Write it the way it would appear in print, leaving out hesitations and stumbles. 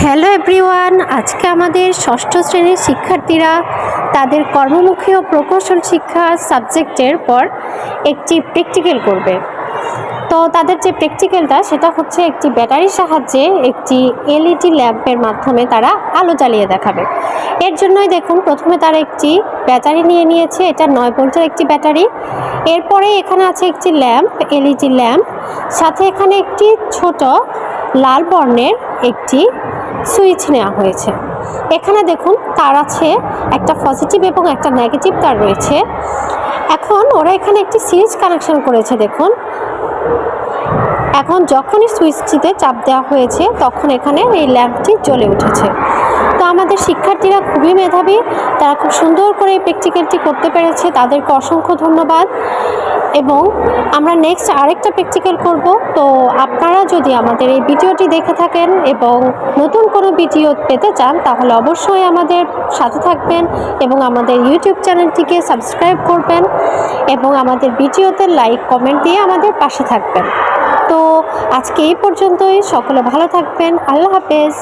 Hello everyone, আজকে আমাদের ষষ্ঠ শ্রেণীর শিক্ষার্থীরা তাদের কর্মমুখী ও প্রকৌশল শিক্ষা সাবজেক্টের পর একটি প্র্যাকটিক্যাল করবে। তো তাদের যে প্র্যাকটিক্যালটা সেটা হচ্ছে একটি ব্যাটারির সাহায্যে একটি এলইডি ল্যাম্পের মাধ্যমে তারা আলো জ্বালিয়ে দেখাবে। এর জন্যই দেখুন প্রথমে তারা একটি ব্যাটারি নিয়ে নিয়েছে, এটা 9 ভোল্টের একটি ব্যাটারি। এরপরে এখানে আছে একটি ল্যাম্প, এলইডি ল্যাম্প, সাথে এখানে একটি ছোট লাল বর্ণের একটি সুইচ নেওয়া হয়েছে। এখানে দেখুন তার আছে, একটা পজিটিভ এবং একটা নেগেটিভ তার রয়েছে। এখন ওরা এখানে একটি সিরিজ কানেকশন করেছে। দেখুন এখন যখনই সুইচটিতে চাপ দেওয়া হয়েছে তখন এখানে এই ল্যাম্পটি জ্বলে উঠেছে। তো আমাদের শিক্ষার্থীরা খুবই মেধাবী, তারা খুব সুন্দর করে এই প্র্যাকটিক্যালটি করতে পেরেছে, তাদেরকে অসংখ্য ধন্যবাদ। এবং আমরা নেক্সট আরেকটা প্র্যাকটিক্যাল করব। তো আপনারা যদি আমাদের এই ভিডিওটি দেখে থাকেন এবং নতুন কোনো ভিডিও পেতে চান তাহলে অবশ্যই আমাদের সাথে থাকবেন এবং আমাদের ইউটিউব চ্যানেলটিকে সাবস্ক্রাইব করবেন এবং আমাদের ভিডিওতে লাইক কমেন্ট দিয়ে আমাদের পাশে থাকবেন। তো আজকে এই পর্যন্তই, সকলে ভালো থাকবেন। আল্লাহ হাফেজ।